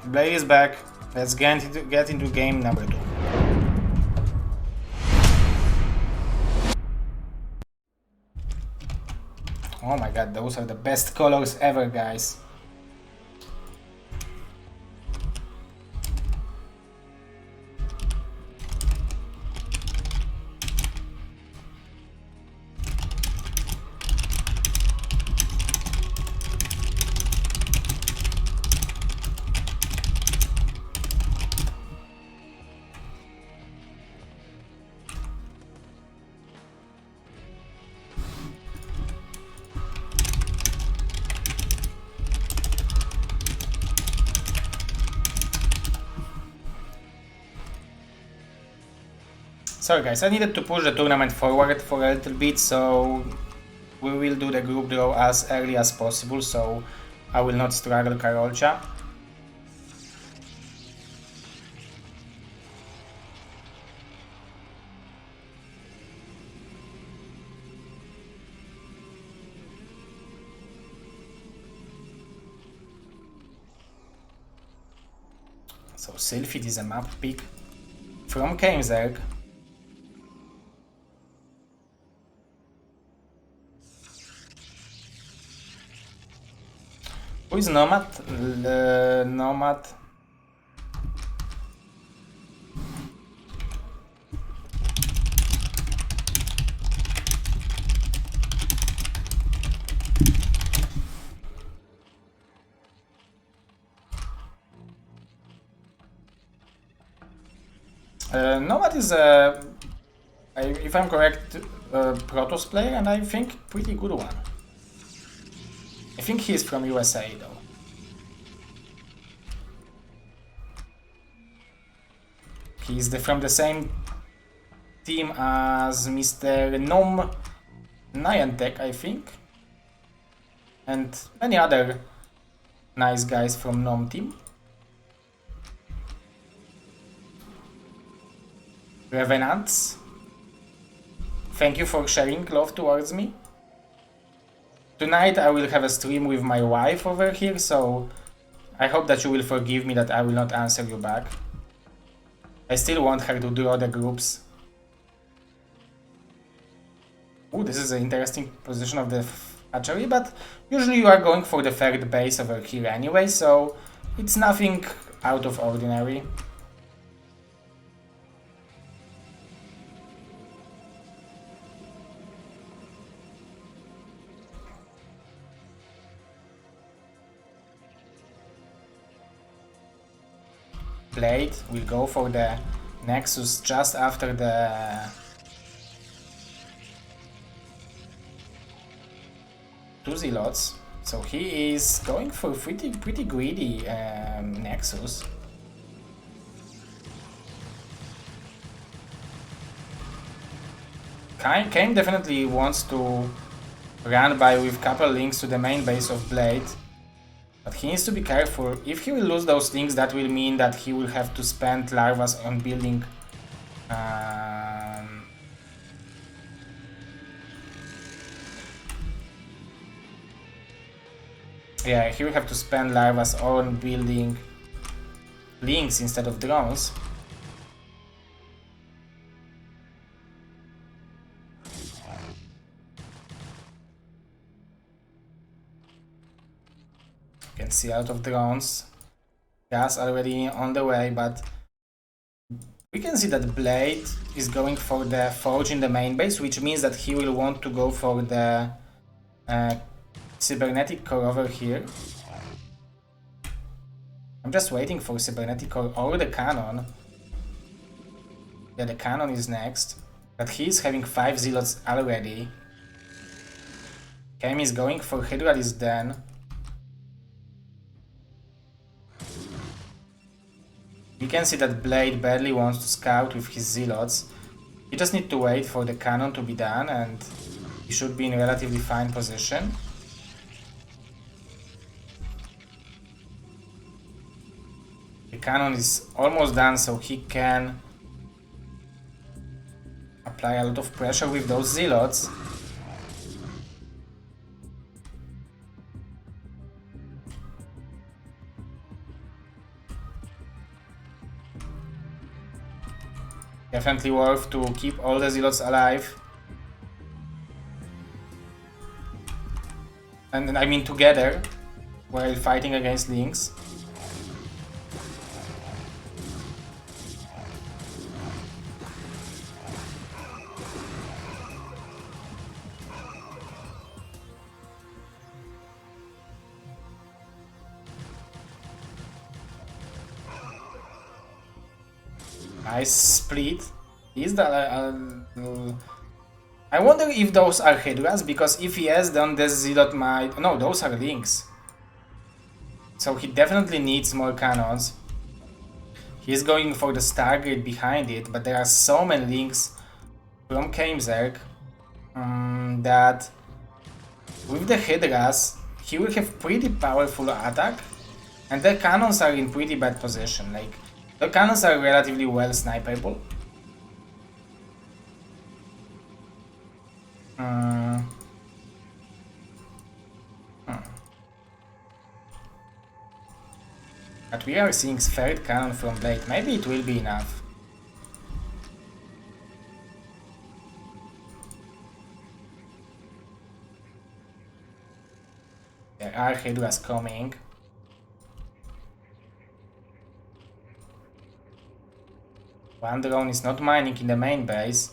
Blade is back. Let's get into game number 2. Oh my god, those are the best colors ever, guys. Sorry guys, I needed to push the tournament forward for a little bit, so we will do the group draw as early as possible, so I will not struggle Karolcha. So Sylphid is a map pick from Keimzerg. Who is Nomad? Nomad. Nomad is a, if I'm correct, Protoss player, and I think pretty good one. I think he's from USA though. He's from the same team as Mr. Nom Niantic, I think. And many other nice guys from Nom team. Revenants, thank you for sharing love towards me. Tonight I will have a stream with my wife over here, so I hope that you will forgive me that I will not answer you back. I still want her to draw the groups. Ooh, this is an interesting position of the hatchery, but usually you are going for the third base over here anyway, so it's nothing out of ordinary. Blade will go for the Nexus just after the two Zealots, so he is going for pretty greedy Nexus. Kaim definitely wants to run by with couple links to the main base of Blade. But he needs to be careful. If he will lose those things, that will mean that he will have to spend larvas on building yeah, he will have to spend larvas on building links instead of drones. Can see out of drones. Gas already on the way, but we can see that Blade is going for the Forge in the main base, which means that he will want to go for the Cybernetic Core over here. I'm just waiting for Cybernetic Core or the Cannon. Yeah, the Cannon is next, but he's having 5 Zealots already. Kaim is going for Hydralisk Den. You can see that Blade barely wants to scout with his Zealots. You just need to wait for the cannon to be done and he should be in a relatively fine position. The cannon is almost done, so he can apply a lot of pressure with those Zealots. Definitely worth to keep all the zealots alive. And I mean together, while fighting against Lynx. Nice split. Is that I wonder if those are Hydras, because if yes, then the Zealot might... No, those are Lynx. So he definitely needs more cannons. He's going for the Stargate behind it, but there are so many Lynx from Keimzerg that with the Hydras, he will have pretty powerful attack, and the cannons are in pretty bad position. Like, the cannons are relatively well sniperable. But we are seeing third cannon from Blade. Maybe it will be enough. There are Hydras coming. One drone is not mining in the main base,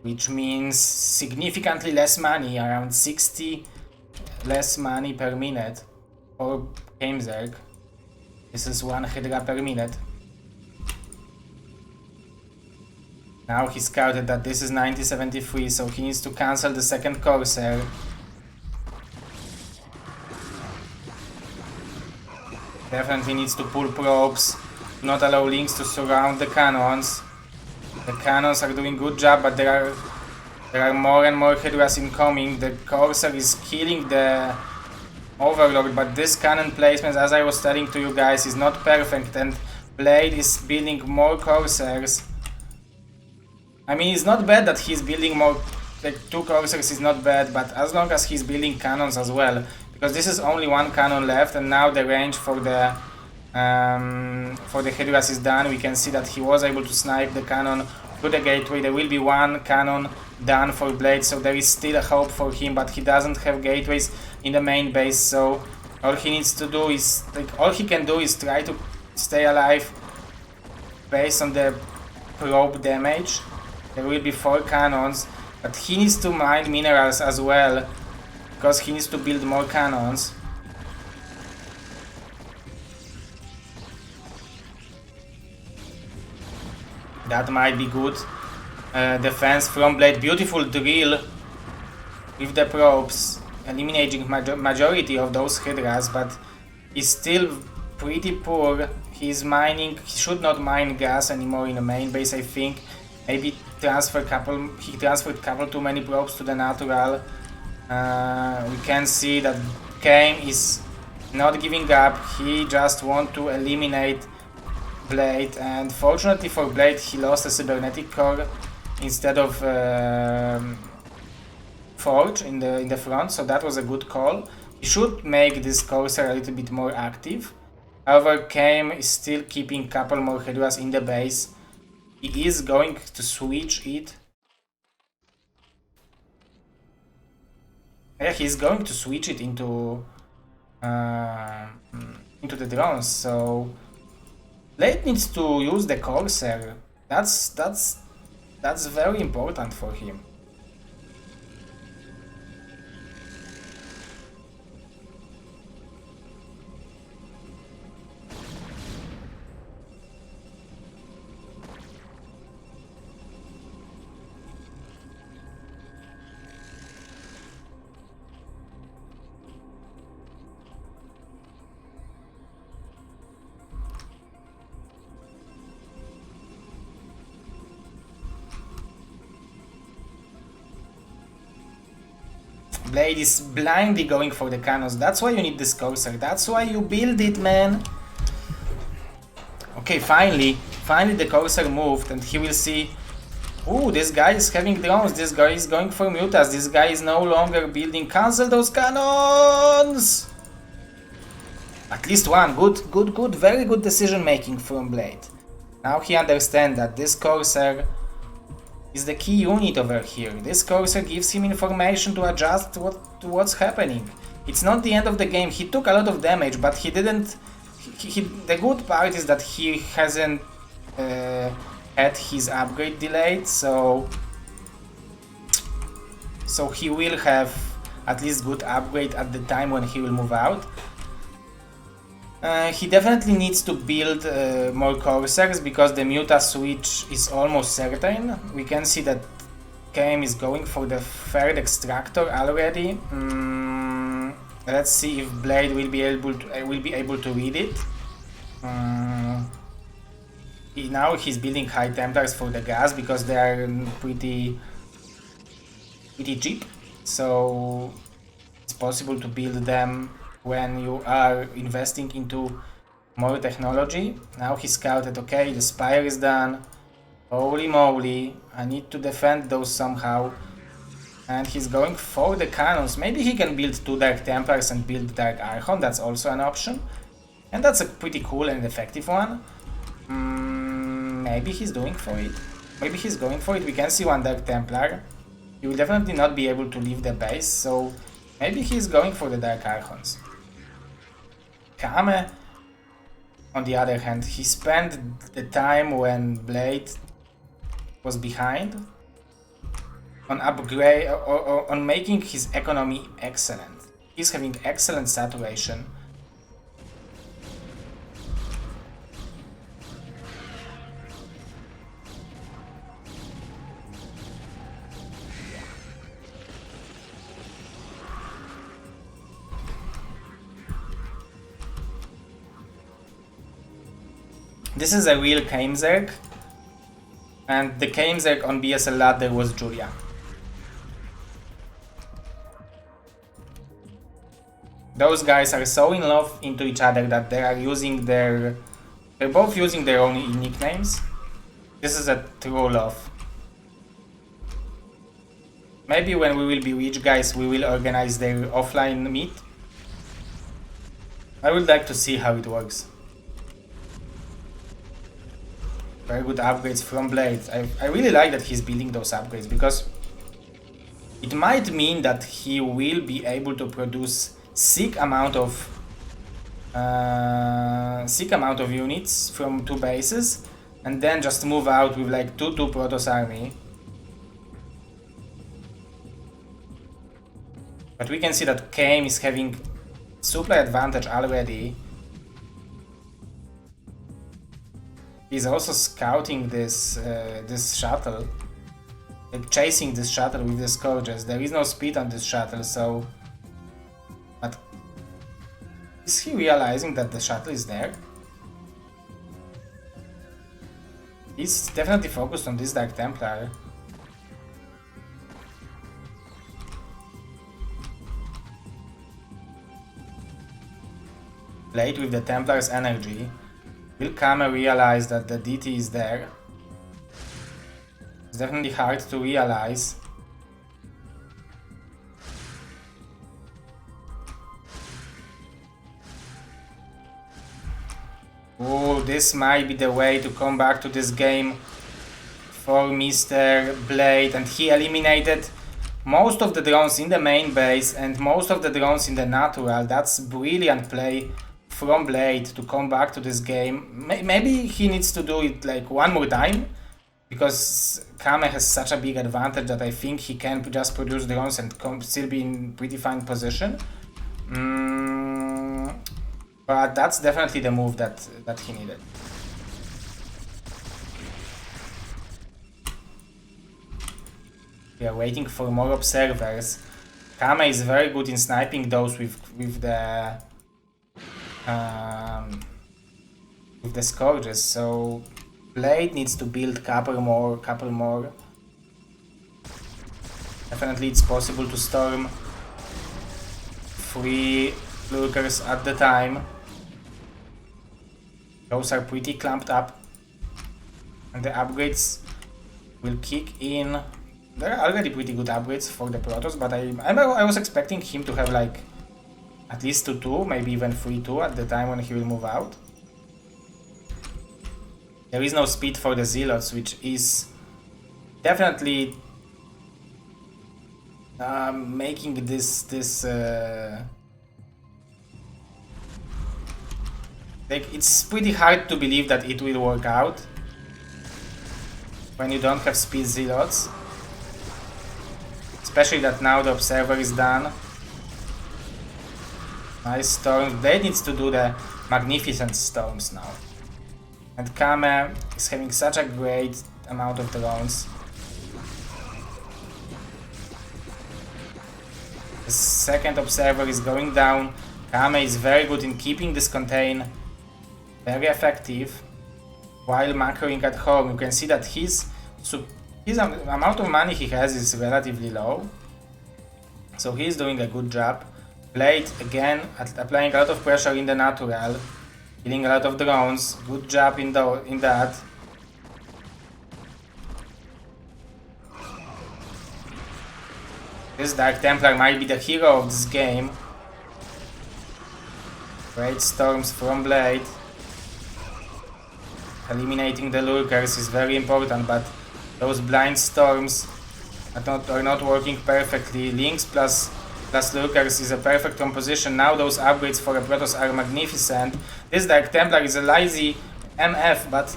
which means significantly less money, around 60 less money per minute for Keimzerg. This is 1 Hydra per minute. Now he scouted that this is 9073, so he needs to cancel the second Corsair. Definitely needs to pull probes, not allow Lynx to surround the cannons. The cannons are doing good job, but there are more and more Hydras incoming. The Corsair is killing the Overlord, but this cannon placement, as I was telling to you guys, is not perfect, and Blade is building more Corsairs. I mean, it's not bad that he's building more, like 2 Corsairs is not bad, but as long as he's building cannons as well, because this is only 1 cannon left, and now the range for the Hydras is done. We can see that he was able to snipe the cannon through the gateway. There will be 1 cannon done for Blade, so there is still a hope for him, but he doesn't have gateways in the main base, so all he needs to do is, like, all he can do is try to stay alive based on the probe damage. There will be 4 cannons, but he needs to mine minerals as well, because he needs to build more cannons. That might be good. Defense from Blade. Beautiful drill with the probes, eliminating majority of those Hydras, but he's still pretty poor. He's mining. He should not mine gas anymore in the main base, I think. Maybe he transferred couple too many probes to the natural. We can see that Keim is not giving up. He just wants to eliminate Blade, and fortunately for Blade, he lost a cybernetic core instead of Forge in the front, so that was a good call. He should make this Corsair a little bit more active. However, Keim is still keeping couple more Hydras in the base. He is going to switch it. Yeah, he's going to switch it into the drones. So Blade needs to use the Corsair. That's very important for him. Blade is blindly going for the cannons. That's why you need this Corsair. That's why you build it, man. Okay, finally the Corsair moved, and he will see, ooh, this guy is having drones. This guy is going for mutas. This guy is no longer building. Cancel those cannons! At least one. Good. Very good decision making from Blade. Now he understands that this Corsair is the key unit over here. This Corsair gives him information to adjust to what's happening. It's not the end of the game. He took a lot of damage, but he didn't... the good part is that he hasn't had his upgrade delayed, so he will have at least good upgrade at the time when he will move out. He definitely needs to build more Corsairs because the Muta switch is almost certain. We can see that KM is going for the third extractor already. Let's see if Blade will be able to read it. Now he's building high Templars for the gas because they are pretty cheap. So it's possible to build them when you are investing into more technology. Now he scouted, okay, the Spire is done. Holy moly, I need to defend those somehow. And he's going for the cannons. Maybe he can build 2 Dark Templars and build Dark Archon, that's also an option. And that's a pretty cool and effective one. Maybe he's going for it. Maybe he's going for it. We can see 1 Dark Templar. He will definitely not be able to leave the base, so maybe he's going for the Dark Archons. Kame, on the other hand, he spent the time when Blade was behind on upgrade or on making his economy excellent. He's having excellent saturation. This is a real Keimzerg, and the Keimzerg on BSL Ladder was Julia. Those guys are so in love into each other that they are using they're both using their own nicknames. This is a true love. Maybe when we will be rich, guys, we will organize their offline meet. I would like to see how it works. Very good upgrades from Blade. I really like that he's building those upgrades because it might mean that he will be able to produce sick amount of units from 2 bases and then just move out with like 2 Protoss army. But we can see that KM is having supply advantage already. He's also scouting this shuttle, like chasing this shuttle with the Scourges. There is no speed on this shuttle, so... But is he realizing that the shuttle is there? He's definitely focused on this Dark Templar. Blade with the Templar's energy. Will Kame realize that the DT is there? It's definitely hard to realize. Oh, this might be the way to come back to this game for Mr. Blade, and he eliminated most of the drones in the main base and most of the drones in the natural. That's brilliant play from Blade to come back to this game. Maybe he needs to do it like 1 more time, because Kame has such a big advantage that I think he can just produce drones and still be in pretty fine position. But that's definitely the move that he needed. We are waiting for more observers. Kame is very good in sniping those with the Scourges, so Blade needs to build couple more. Definitely it's possible to storm 3 lurkers at the time. Those are pretty clamped up, and the upgrades will kick in. There are already pretty good upgrades for the Protoss, but I was expecting him to have like at least 2-2, maybe even 3-2 at the time when he will move out. There is no speed for the zealots, which is definitely making this like, it's pretty hard to believe that it will work out when you don't have speed zealots, especially that now the observer is done. Nice storm. They needs to do the magnificent storms now. And Kame is having such a great amount of drones. The second observer is going down. Kame is very good in keeping this contain. Very effective. While macroing at home, you can see that his amount of money he has is relatively low. So he's doing a good job. Blade again applying a lot of pressure in the natural, killing a lot of drones. Good job in that. This Dark Templar might be the hero of this game. Great storms from Blade. Eliminating the lurkers is very important, but those blind storms are not working perfectly. Lynx plus lurkers is a perfect composition. Now those upgrades for a Protoss are magnificent. This Dark Templar is a lazy MF, but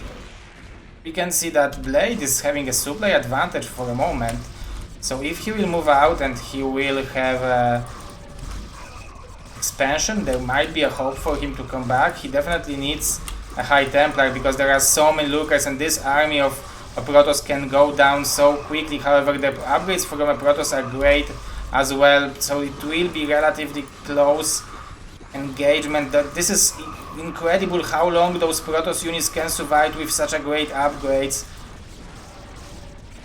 we can see that Blade is having a supply advantage for a moment. So if he will move out and he will have expansion, there might be a hope for him to come back. He definitely needs a High Templar because there are so many lurkers and this army of a Protoss can go down so quickly. However, the upgrades from a Protoss are great as well, so it will be relatively close engagement. This is incredible how long those Protoss units can survive with such a great upgrades.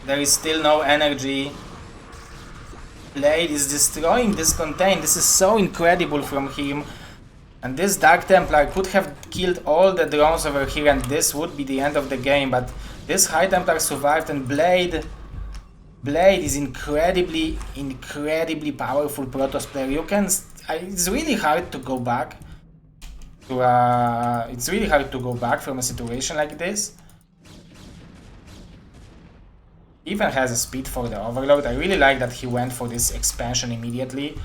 There is still no energy. Blade is destroying this contain. This is so incredible from him. And this Dark Templar could have killed all the drones over here and this would be the end of the game, but this High Templar survived and Blade is incredibly powerful Protoss player. You can, it's really hard to go back from a situation like this. Even has a speed for the Overload. I really like that he went for this expansion immediately.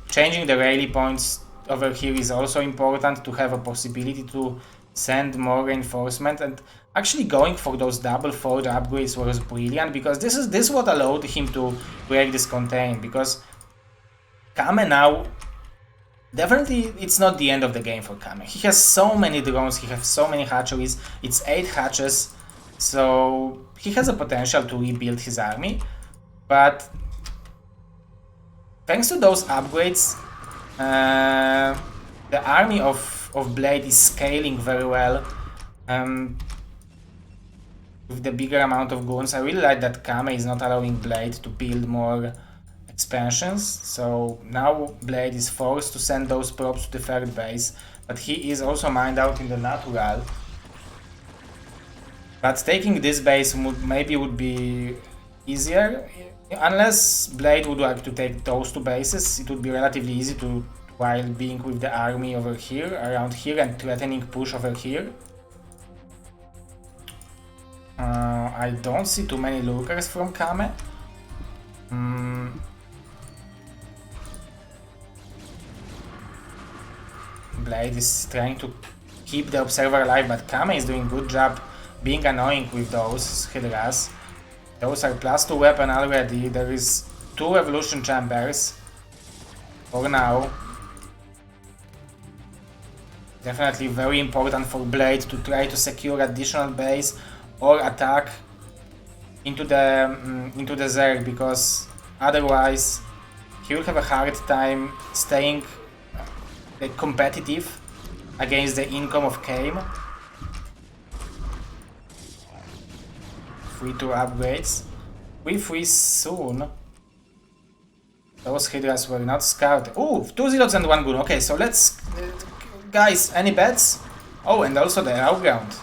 Changing the rally points over here is also important to have a possibility to send more reinforcement, and actually going for those double forge upgrades was brilliant because this is what allowed him to break this contain, because Kame now definitely it's not the end of the game for Kame. He has so many drones, he has so many hatcheries, it's 8 hatches, so he has a potential to rebuild his army, but thanks to those upgrades the army of Blade is scaling very well with the bigger amount of goons. I really like that Kame is not allowing Blade to build more expansions, so now Blade is forced to send those probes to the third base, but he is also mined out in the natural. But taking this base would be easier, unless Blade would like to take those 2 bases. It would be relatively easy to, while being with the army over here, around here, and threatening push over here. I don't see too many lurkers from Kame. Blade is trying to keep the observer alive, but Kame is doing a good job being annoying with those Hydras. Those are +2 weapon already. There is 2 evolution chambers for now. Definitely very important for Blade to try to secure additional base or attack into the Zerg, because otherwise he will have a hard time staying competitive against the income of Kame. 3-2 upgrades. We freeze soon. Those Hydras were not scouted. Oh, 2 zealots and 1 goon. Okay, so let's... guys, any bets? Oh, and also the raw ground.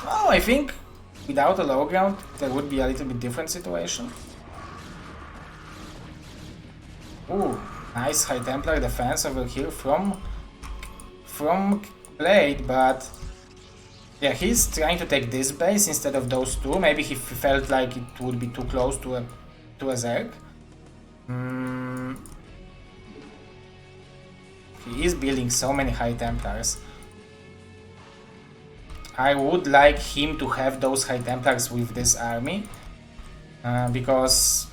Oh, I think without a low ground there would be a little bit different situation. Oh, nice High Templar defense over here from from Blade, but yeah, he's trying to take this base instead of those two. Maybe he felt like it would be too close to a Zerg. He is building so many High Templars. I would like him to have those High Templars with this army, because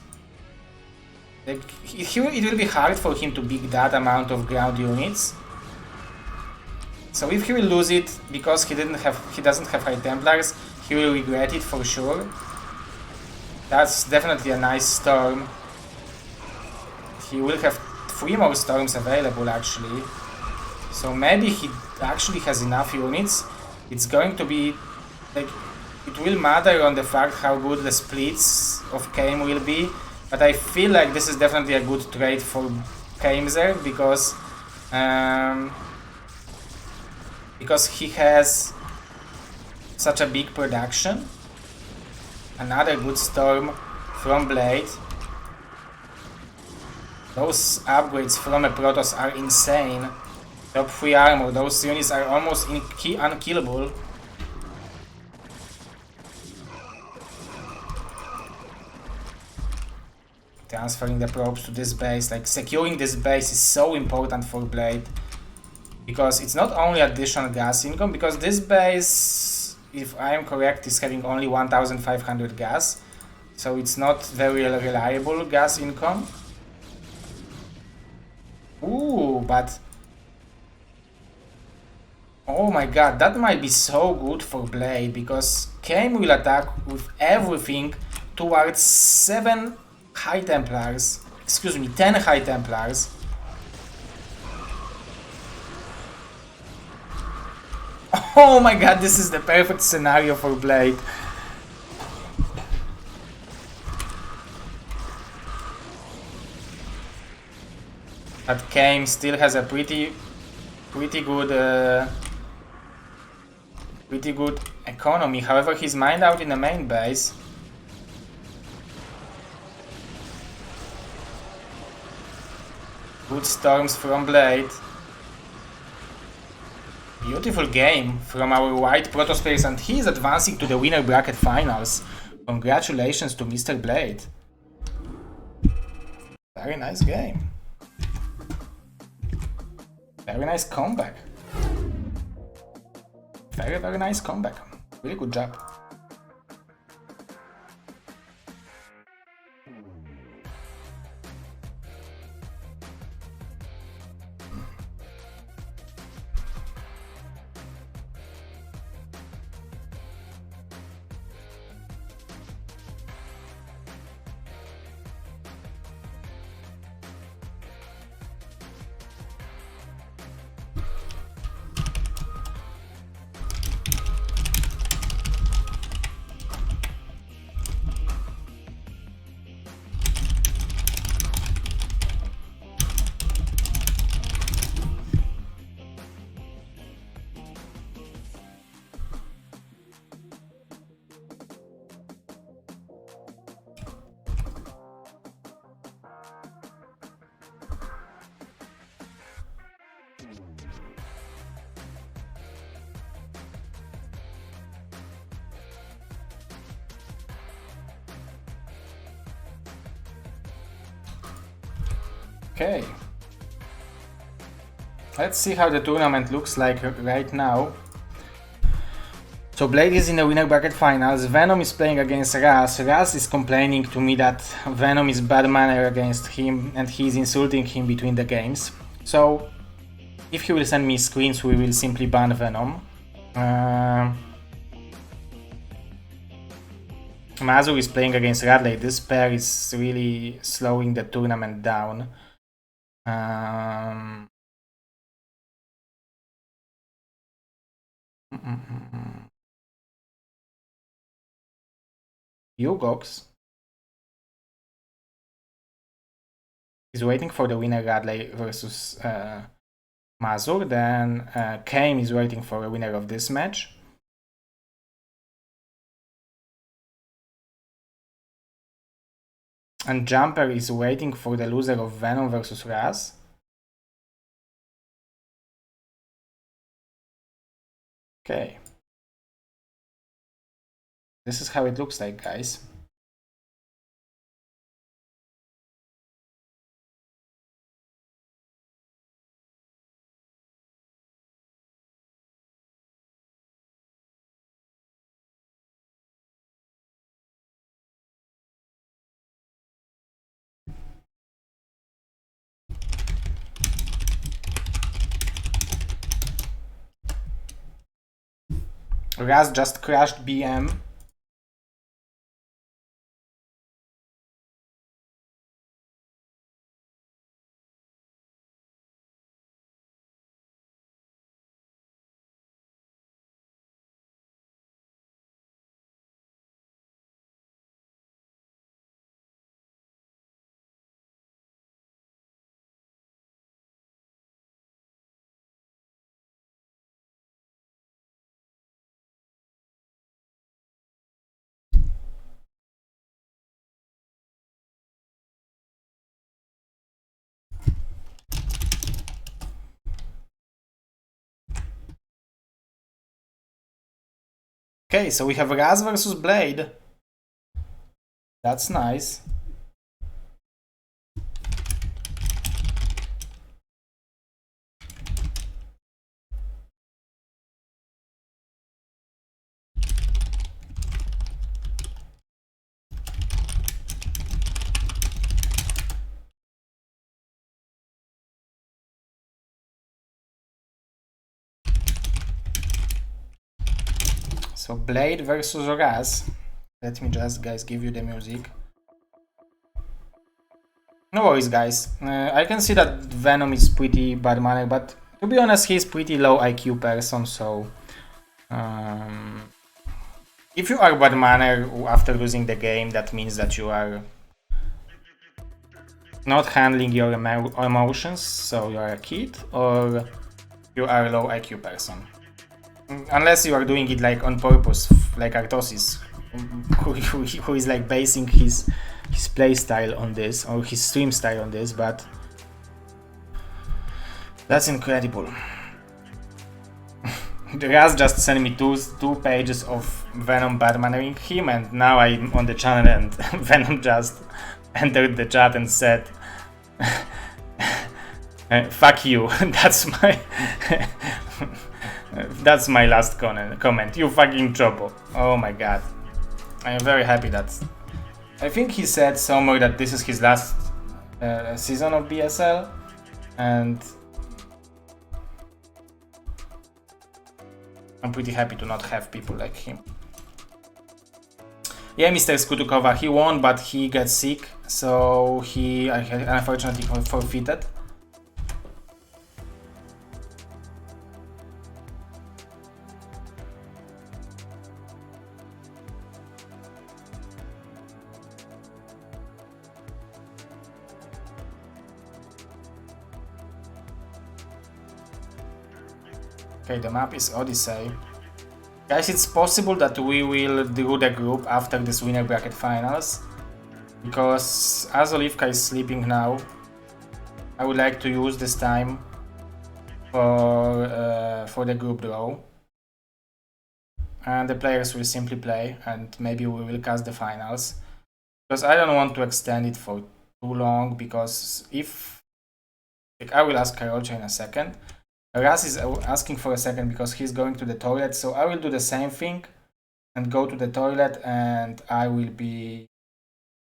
it will be hard for him to beat that amount of ground units. So if he will lose it because he doesn't have High Templars, he will regret it for sure. That's definitely a nice storm. He will have 3 more storms available actually. So maybe he actually has enough units. It's going to be like, it will matter on the fact how good the splits of Kame will be, but I feel like this is definitely a good trade for Kamezer because he has such a big production. Another good storm from Blade. Those upgrades from a Protoss are insane. Top 3 armor, those units are almost unkillable. Transferring the probes to this base, like securing this base is so important for Blade. Because it's not only additional gas income, because this base, if I am correct, is having only 1500 gas. So it's not very reliable gas income. Ooh, but oh my god, that might be so good for Blade, because Kame will attack with everything towards 7 High Templars. Excuse me, 10 High Templars. Oh my god, this is the perfect scenario for Blade. But Kame still has a pretty good economy. However, he's mined out in the main base. Good storms from Blade. Beautiful game from our white Protoss players, and he is advancing to the winner bracket finals. Congratulations to Mr. Blade. Very nice game. Very nice comeback. Very nice comeback. Really good job. Okay. Let's see how the tournament looks like right now. So Blade is in the winner bracket finals. Venom is playing against Raz. Raz is complaining to me that Venom is bad manner against him and he's insulting him between the games. So if he will send me screens, we will simply ban Venom. Mazur is playing against Radley. This pair is really slowing the tournament down. Ugox is waiting for the winner Radley versus Mazur. Then Kame is waiting for a winner of this match. And Jumper is waiting for the loser of Venom versus Raz. Okay. This is how it looks like, guys. Raz just crashed BM. Okay, so we have Raz versus Blade. That's nice. So Blade versus Raz. Let me just, guys, give you the music. No worries, guys. I can see that Venom is pretty bad manner, but to be honest, he's pretty low IQ person, so... if you are bad manner after losing the game, that means that you are not handling your emotions, so you are a kid, or you are a low IQ person. Unless you are doing it like on purpose, like Artosis, who is like basing his play style on this, or his stream style on this, but that's incredible. Raz just sent me two pages of Venom bad-mannering him, and now I'm on the channel and Venom just entered the chat and said, fuck you, that's my last comment, you fucking chopo. Oh my god. I am very happy that... I think he said somewhere that this is his last season of BSL, and I'm pretty happy to not have people like him. Yeah, Mr. Skutukova, he won, but he got sick, so he unfortunately forfeited. Okay, the map is Odyssey. Guys, it's possible that we will do the group after this winner bracket finals, because as Olivka is sleeping now, I would like to use this time for the group draw, and the players will simply play, and maybe we will cast the finals, because I don't want to extend it for too long, because if... like, I will ask Karolcha in a second. Raz is asking for a second because he's going to the toilet, so I will do the same thing and go to the toilet, and I will be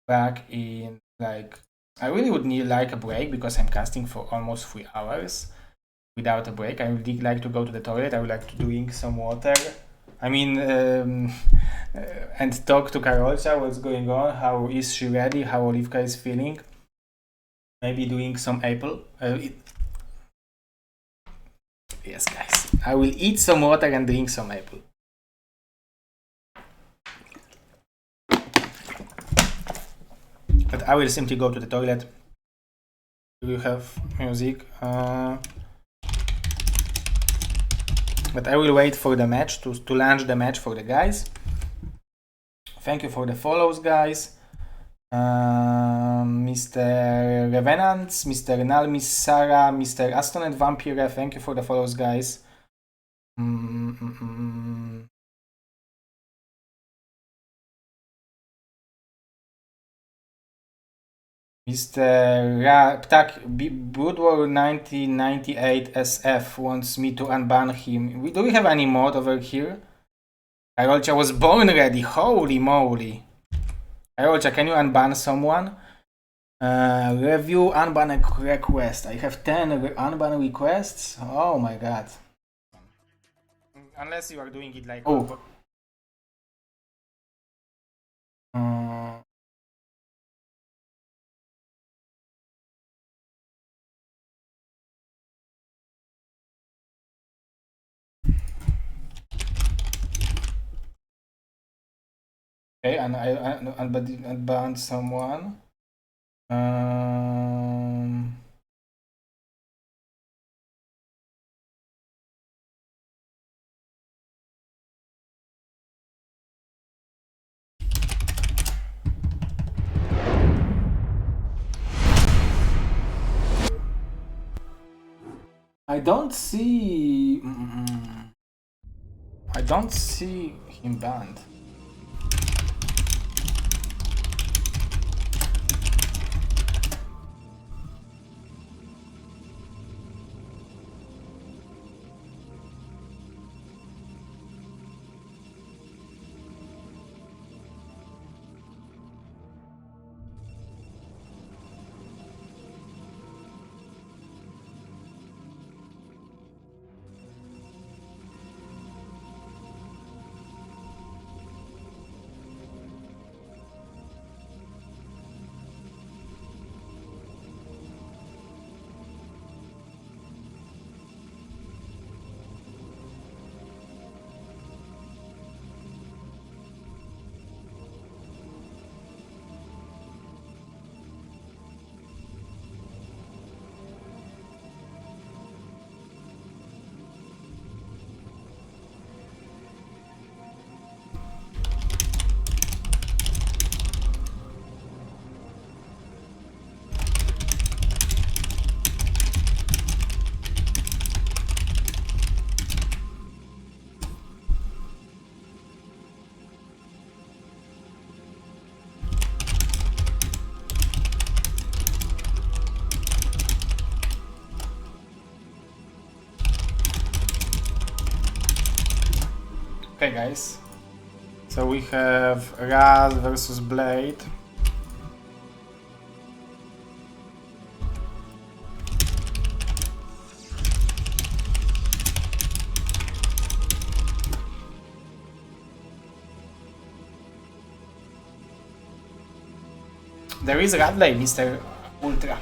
back in, like... I really would need like a break because I'm casting for almost 3 hours without a break. I would like to go to the toilet, I would like to drink some water. I mean, and talk to Karolcha, what's going on, how is she ready, how Olivka is feeling. Maybe doing some apple. Yes, guys, I will eat some water and drink some apple. But I will simply go to the toilet. Do you have music? But I will wait for the match, to launch the match for the guys. Thank you for the follows, guys. Mr. Revenants, Mr. Nal, Miss Sarah, Mr. Astonet Vampire, thank you for the follows, guys. Mr. Ptak BroodWar 1998 SF wants me to unban him. Do we have any mod over here? Karolcia was born ready. Holy moly. Karolcia, can you unban someone? Review unban request. I have 10 unban requests. Oh my god. Unless you are doing it like... Oh. Okay, and I unbanned someone. I don't see... I don't see him banned. Okay guys, so we have Raz versus Blade. There is Radley, Mr. Ultra.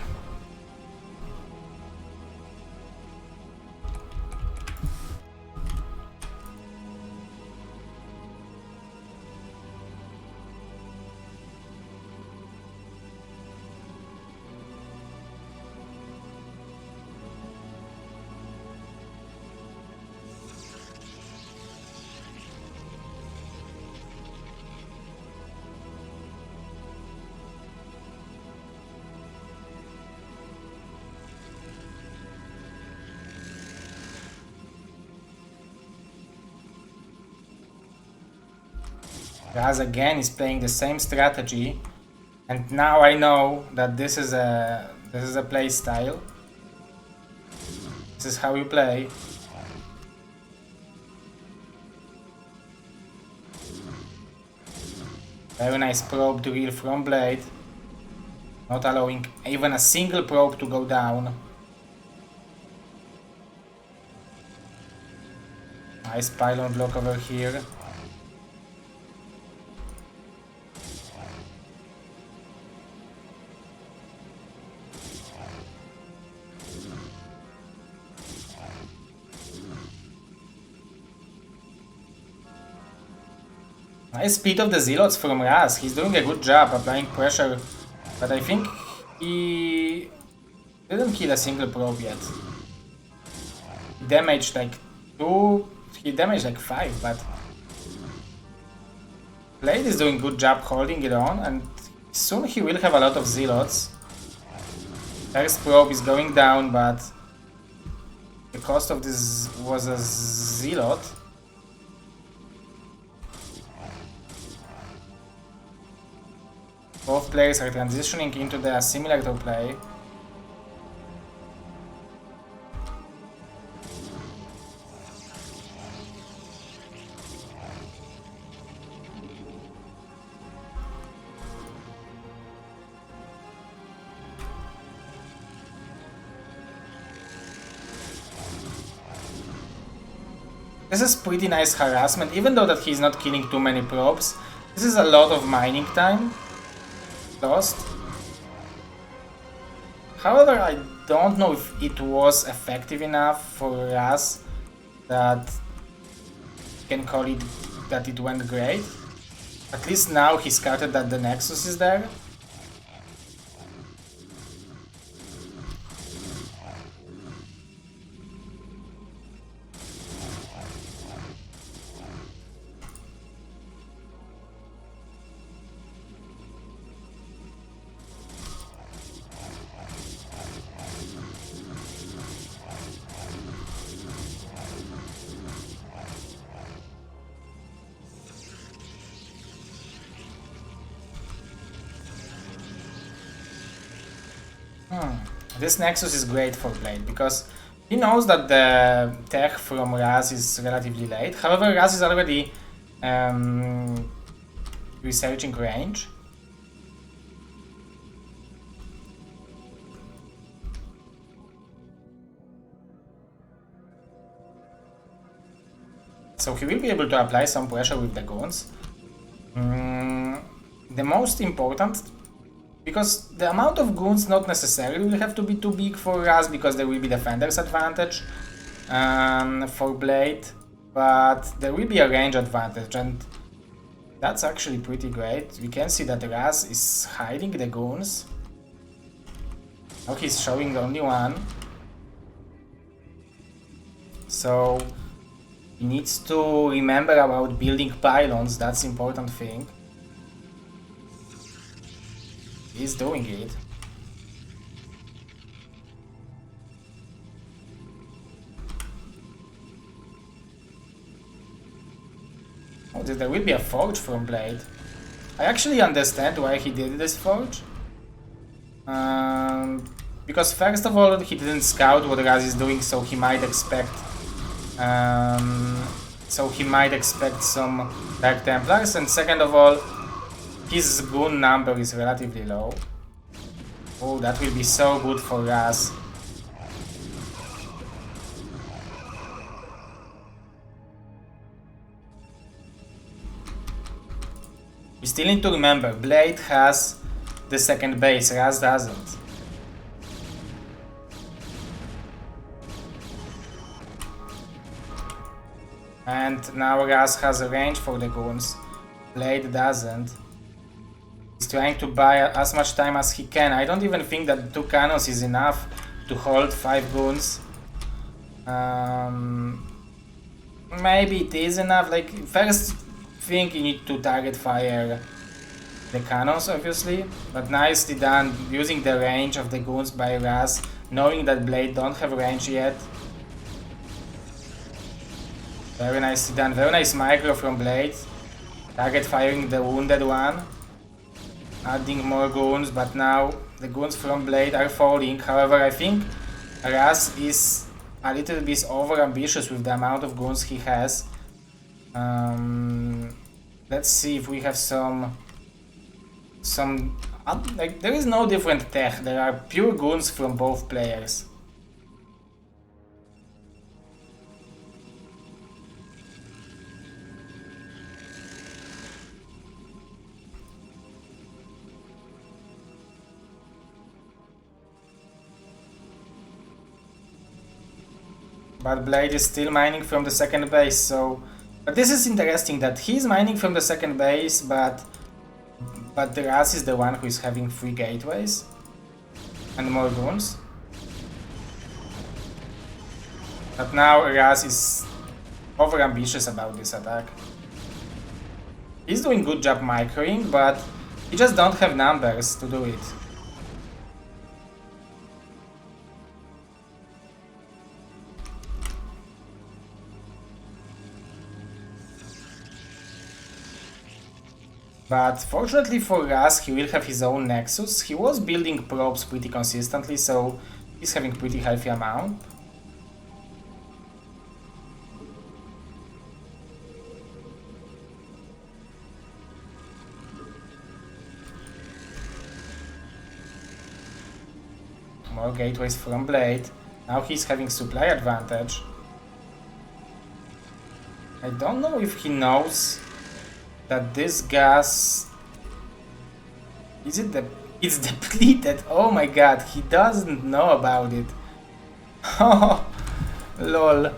Raz again is playing the same strategy, and now I know that this is a play style. This is how you play. Very nice probe to heal from Blade, not allowing even a single probe to go down. Nice pylon block over here. Nice speed of the Zealots from Raz. He's doing a good job applying pressure, but I think he didn't kill a single probe yet. He damaged like 2, he damaged like 5, but Blade is doing a good job holding it on, and soon he will have a lot of Zealots. First probe is going down, but The cost of this was a zealot. Both players are transitioning into the assimilator play. This is pretty nice harassment, even though that he's not killing too many probes. This is a lot of mining time lost. However, I don't know if it was effective enough for us that can call it that it went great. At least now he scouted that the Nexus is there. This Nexus is great for Blade because he knows that the tech from Raz is relatively late. However, Raz is already researching range. So he will be able to apply some pressure with the goons. The most important, because the amount of goons not necessarily will have to be too big for us, because there will be defender's advantage for Blade, but there will be a range advantage, and that's actually pretty great. We can see that Raz is hiding the goons. Now he's showing only one. So he needs to remember about building pylons, that's the important thing. He's doing it. Oh, there will be a forge from Blade. I actually understand why he did this forge. Because first of all, he didn't scout what Raz is doing, so he might expect some Dark Templars, and second of all, his goon number is relatively low. Oh, that will be so good for us. We still need to remember, Blade has the second base, Raz doesn't. And now Raz has a range for the goons, Blade doesn't. He's trying to buy as much time as he can. I don't even think that 2 cannons is enough to hold 5 goons. Maybe it is enough. Like, first thing you need to target fire the cannons, obviously. But nicely done, using the range of the goons by Raz, knowing that Blade don't have range yet. Very nicely done. Very nice micro from Blade. Target firing the wounded one. Adding more goons, but now the goons from Blade are falling. However, I think Raz is a little bit over ambitious with the amount of goons he has. Let's see if we have some like, there is no different tech. There are pure goons from both players. But Blade is still mining from the second base, so... But this is interesting that he's mining from the second base, but Raz is the one who is having 3 gateways and more goons. But now Raz is over ambitious about this attack. He's doing good job microing, but he just don't have numbers to do it. But fortunately for Raz, he will have his own Nexus. He was building probes pretty consistently, so he's having pretty healthy amount. More gateways from Blade. Now he's having supply advantage. I don't know if he knows that this gas... Is it it's depleted? Oh my god, he doesn't know about it. Oh, lol.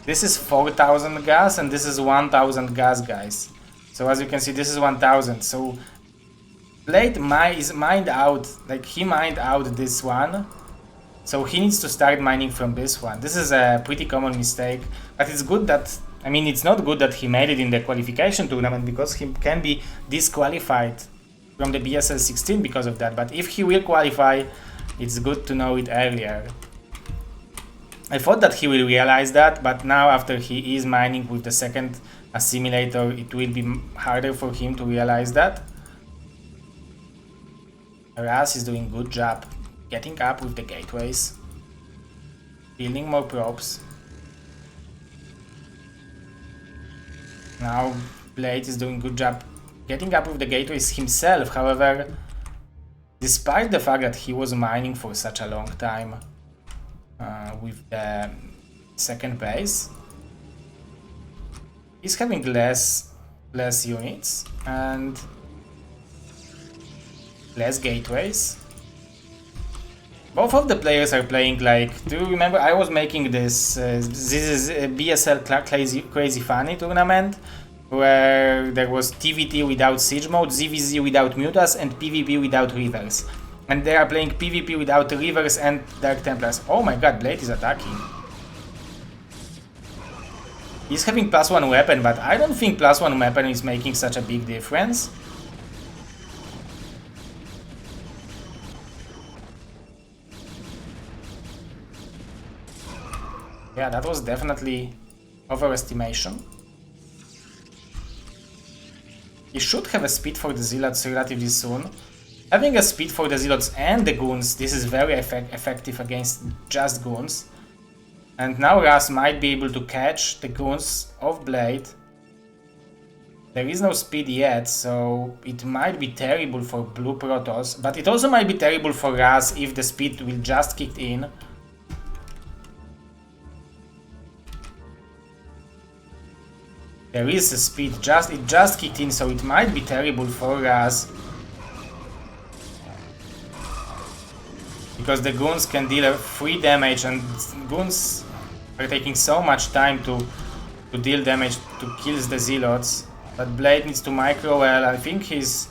This is 4000 gas and this is 1000 gas, guys. So as you can see, this is 1000. So Blade is mined out, like he mined out this one. So he needs to start mining from this one. This is a pretty common mistake, but it's good that, I mean, it's not good that he made it in the qualification tournament because he can be disqualified from the BSL16 because of that. But if he will qualify, it's good to know it earlier. I thought that he will realize that, but now after he is mining with the second assimilator, it will be harder for him to realize that. Raz is doing a good job getting up with the gateways, building more probes. Now Blade is doing a good job getting up with the gateways himself. However, despite the fact that he was mining for such a long time with the second base, he's having less units and less gateways. Both of the players are playing like, do you remember I was making this BSL Crazy Funny tournament where there was TVT without Siege Mode, ZVZ without Mutas and PvP without Rivers. And they are playing PvP without Rivers and Dark Templars. Oh my god, Blade is attacking. He's having +1 weapon, but I don't think +1 weapon is making such a big difference. Yeah, that was definitely overestimation. He should have a speed for the Zealots relatively soon. Having a speed for the Zealots and the Goons, this is very effective against just Goons. And now Raz might be able to catch the Goons of Blade. There is no speed yet, so it might be terrible for Blue Protoss, but it also might be terrible for Raz if the speed will just kick in. There is a speed, it just kicked in, so it might be terrible for Raz. Because the Goons can deal free damage and Goons are taking so much time to deal damage to kill the Zealots. But Blade needs to micro well. I think he's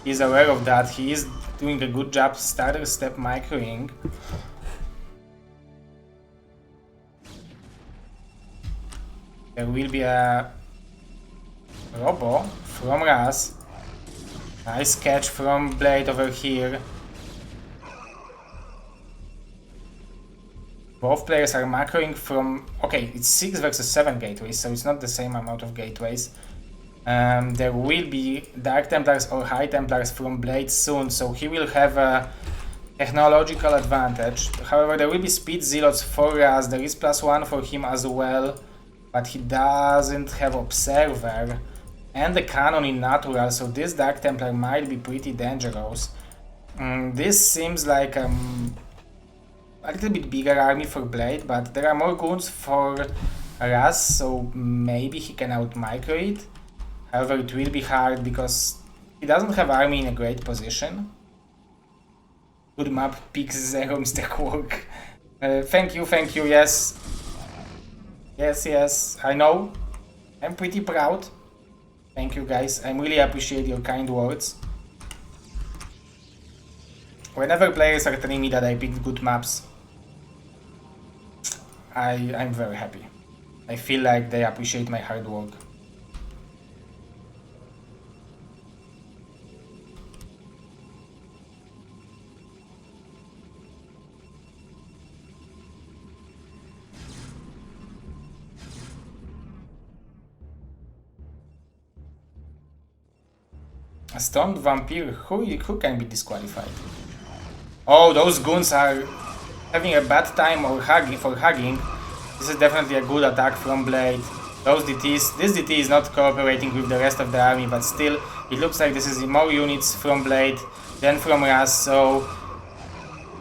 aware of that. He is doing a good job starter step microing. There will be a Robo from Raz. Nice catch from Blade over here. Both players are macroing from... Okay, it's 6 versus 7 gateways, so it's not the same amount of gateways. There will be Dark Templars or High Templars from Blade soon, so he will have a technological advantage. However, there will be Speed Zealots for Raz. There is +1 for him as well, but he doesn't have Observer and the Cannon in Natural, so this Dark Templar might be pretty dangerous. This seems like a little bit bigger army for Blade, but there are more Goons for Raz, so maybe he can out-micro it. However, it will be hard because he doesn't have army in a great position. Good map, Pix Zero, Mr. Quark. Thank you, yes. Yes, I know. I'm pretty proud. Thank you guys, I really appreciate your kind words. Whenever players are telling me that I picked good maps, I'm very happy. I feel like they appreciate my hard work. A Stormed Vampire, who can be disqualified? Oh, those goons are having a bad time or hugging. This is definitely a good attack from Blade. Those DTs, this DT is not cooperating with the rest of the army, but still, it looks like this is more units from Blade than from Raz, so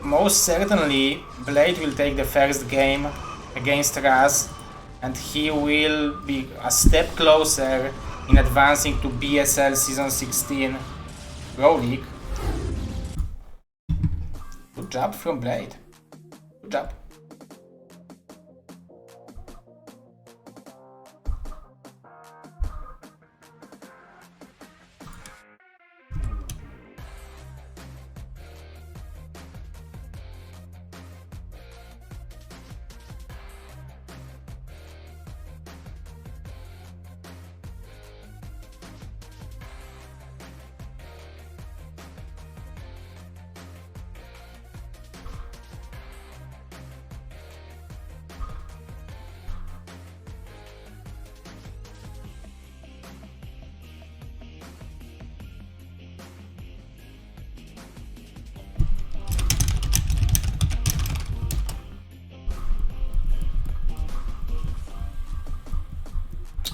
most certainly Blade will take the first game against Raz, and he will be a step closer in advancing to BSL Season 16 ProLeague. Good job from Blade. Good job.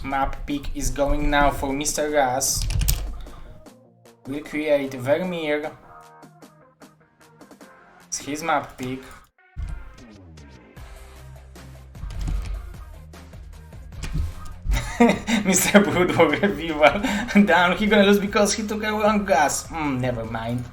Map pick is going now for Mr. Raz. We'll create Vermeer. It's his map pick. Mr. BroodWar revival down. He gonna lose because he took a wrong gas. Never mind.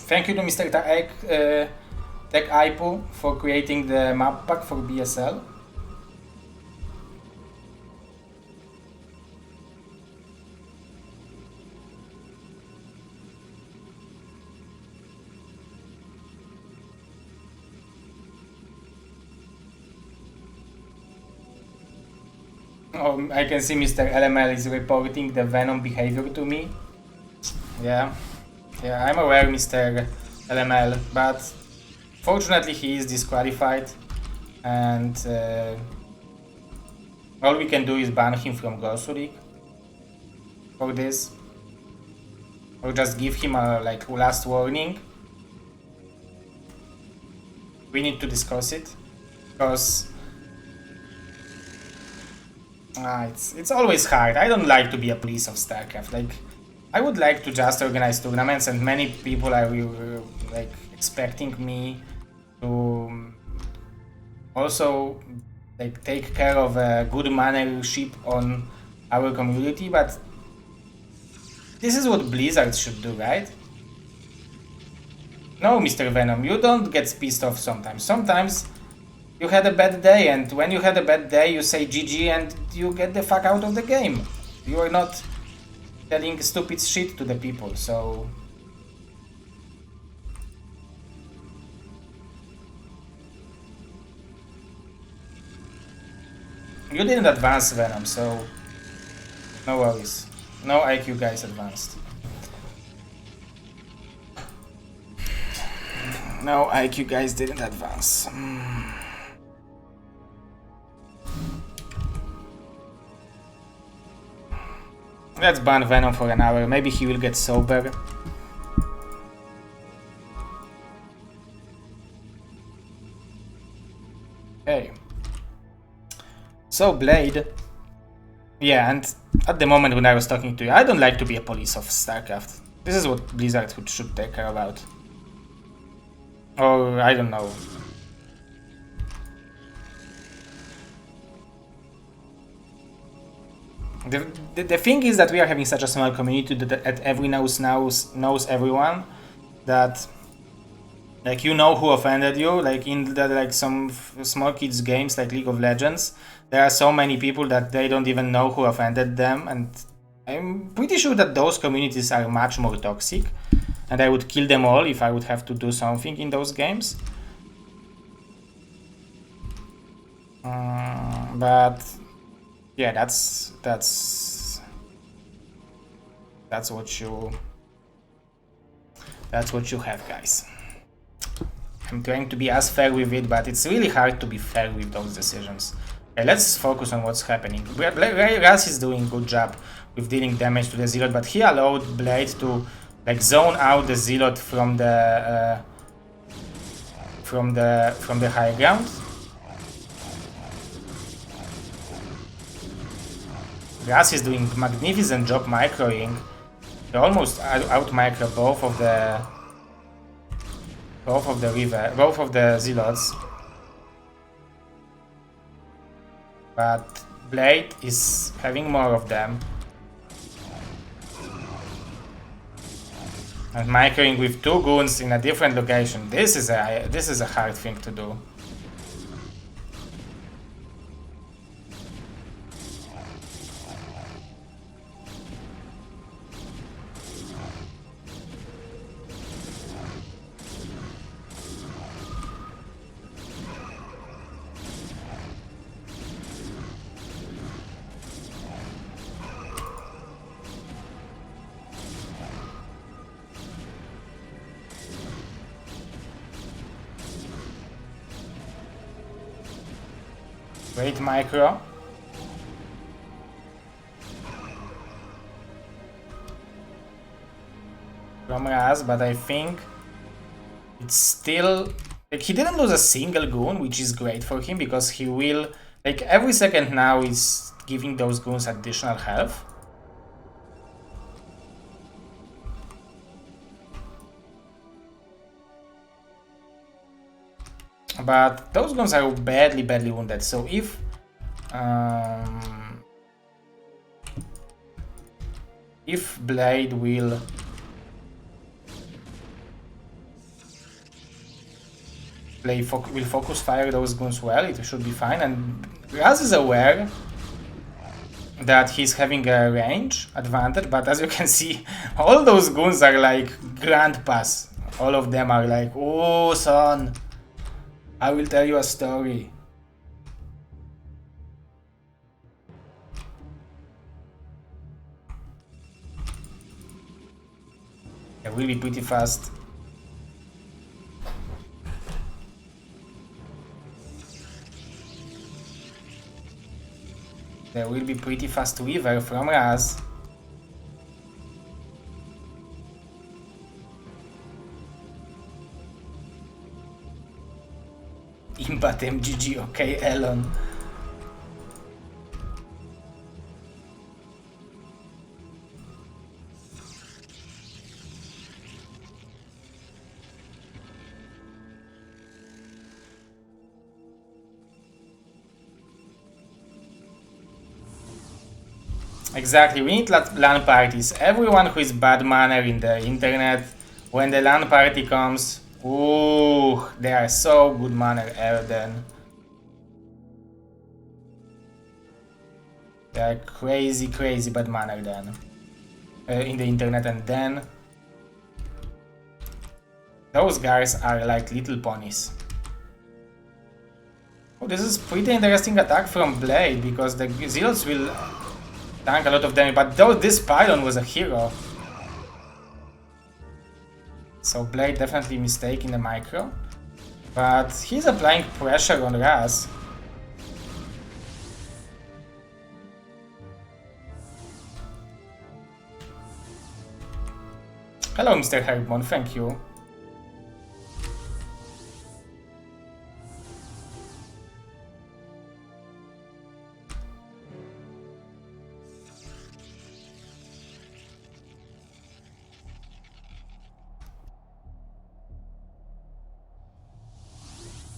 Thank you to Mr. Tech Aipu for creating the map pack for BSL. Oh, I can see Mr. LML is reporting the Venom behavior to me. Yeah, I'm aware, Mr. LML, but fortunately he is disqualified, and all we can do is ban him from Gosu League for this, or just give him a last warning. We need to discuss it, because it's always hard. I don't like to be a police of StarCraft. I would like to just organize tournaments, and many people are expecting me to also take care of a good mannership on our community, but this is what Blizzard should do, right? No, Mr. Venom, you don't get pissed off sometimes. Sometimes you had a bad day, and when you had a bad day you say GG and you get the fuck out of the game. You are not telling stupid shit to the people, so you didn't advance, Venom, so no worries. No IQ guys advanced. No IQ guys didn't advance. Let's ban Venom for an hour, maybe he will get sober. Okay. So Blade. Yeah, and at the moment when I was talking to you, I don't like to be a police of StarCraft. This is what Blizzard should take care about. Or I don't know. The thing is that we are having such a small community that everyone knows everyone, that Like, you know who offended you. Like in the, like some small kids games like League of Legends, there are so many people that they don't even know who offended them, and I'm pretty sure that those communities are much more toxic, and I would kill them all if I would have to do something in those games. But yeah, that's what you have, guys. I'm trying to be as fair with it, but it's really hard to be fair with those decisions. Okay, let's focus on what's happening. Raz is doing a good job with dealing damage to the Zealot, but he allowed Blade to like zone out the Zealot from the high ground. Raz is doing a magnificent job microing. They almost out micro both of the Zealots. But Blade is having more of them. And microing with 2 goons in a different location. This is a hard thing to do. Great micro. From Raz, but I think it's still like he didn't lose a single goon, which is great for him because he will like every second now is giving those goons additional health. But those guns are badly wounded, so if Blade will focus fire those guns well, it should be fine. And Raz is aware that he's having a range advantage, but as you can see, all those guns are like grandpas. All of them are like, oh son, I will tell you a story. They will be pretty fast. There will be pretty fast Weaver from Raz. Imbat MGG, okay, Elon. Exactly, we need LAN parties. Everyone who is bad manner in the internet, when the LAN party comes, ooh, they are so good manner then. They are crazy bad manner then. In the internet, and then those guys are like little ponies. Oh, this is pretty interesting attack from Blade, because the Zealots will tank a lot of damage, but though this pylon was a hero. So Blade definitely mistaken the micro, but he's applying pressure on Raz. Hello, Mr. Herbon, thank you.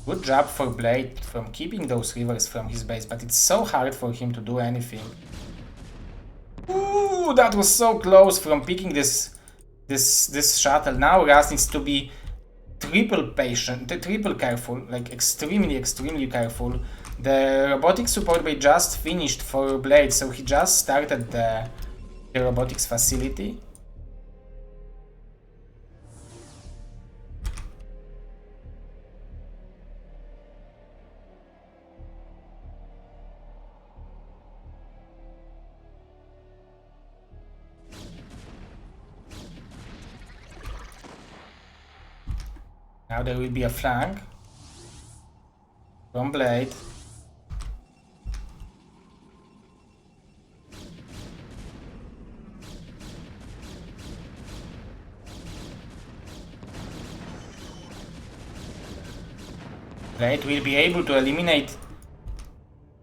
Good job for Blade from keeping those rivers from his base, but it's so hard for him to do anything. Ooh, that was so close from picking this shuttle. Now Raz needs to be triple patient, triple careful, like extremely careful. The robotics support bay just finished for Blade, so he just started the robotics facility. Now there will be a flank from Blade. Blade will be able to eliminate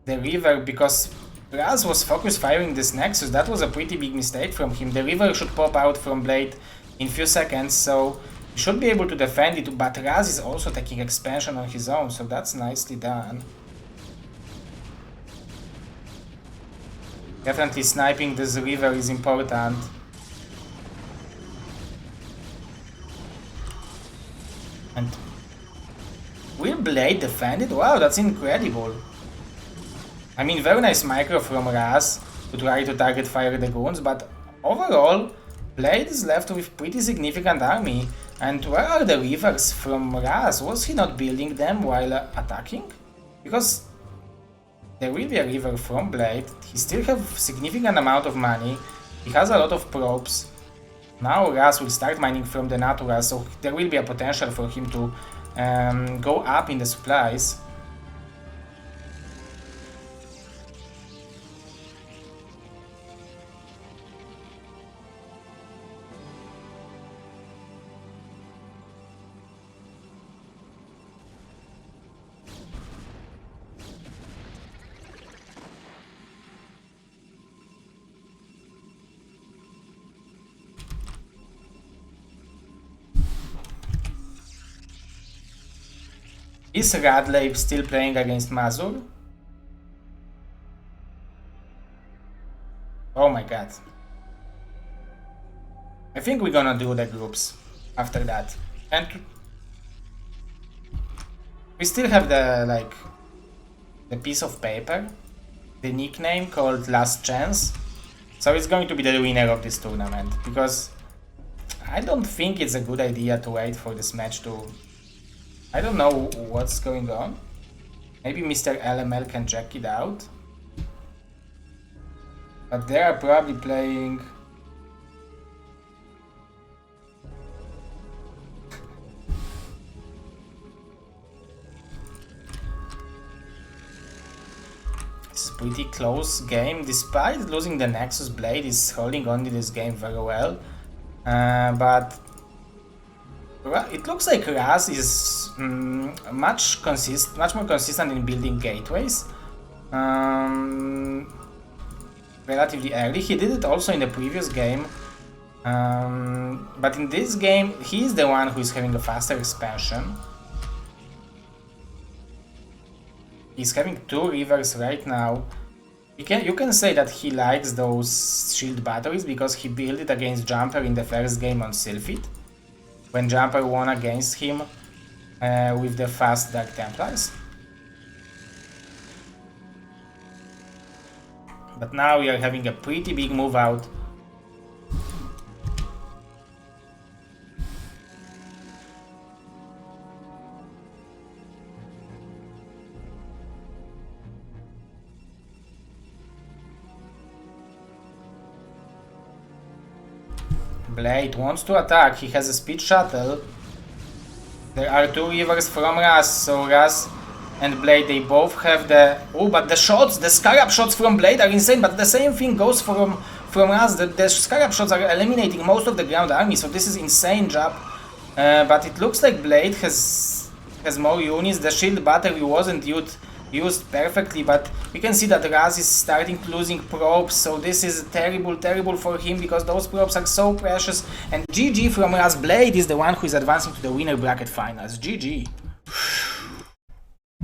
the River because Raz was focus firing this Nexus. That was a pretty big mistake from him. The River should pop out from Blade in few seconds, so he should be able to defend it, but Raz is also taking expansion on his own, so that's nicely done. Definitely sniping this River is important. And will Blade defend it? Wow, that's incredible. I mean, very nice micro from Raz to try to target fire the goons, but overall, Blade is left with pretty significant army. And where are the Rivers from Raz? Was he not building them while attacking? Because there will be a River from Blade. He still has significant amount of money. He has a lot of probes. Now Raz will start mining from the natural, so there will be a potential for him to go up in the supplies. Is Radley still playing against Mazur? Oh my god. I think we're gonna do the groups after that. And we still have the piece of paper, the nickname called Last Chance. So it's going to be the winner of this tournament, because I don't think it's a good idea to wait for this match to... I don't know what's going on. Maybe Mr. LML can check it out. But they are probably playing... It's a pretty close game. Despite losing the Nexus, Blade is holding on to this game very well. But it looks like Raz is much more consistent in building gateways. Relatively early. He did it also in the previous game. But in this game, he is the one who is having a faster expansion. He's having 2 rivers right now. You can say that he likes those shield batteries because he built it against Jumper in the first game on Sylphid, when Jumper won against him with the fast Dark Templars. But now we are having a pretty big move out. Blade wants to attack, he has a speed shuttle. There are 2 rivers from Raz, so Raz and Blade, they both have the... Oh, but the shots, the Scarab shots from Blade are insane, but the same thing goes from Raz. The Scarab shots are eliminating most of the ground army, so this is insane job. But it looks like Blade has more units. The shield battery wasn't used perfectly, but we can see that Raz is starting losing probes, so this is terrible for him because those probes are so precious. And GG from Raz. Blade is the one who is advancing to the winner bracket finals. GG.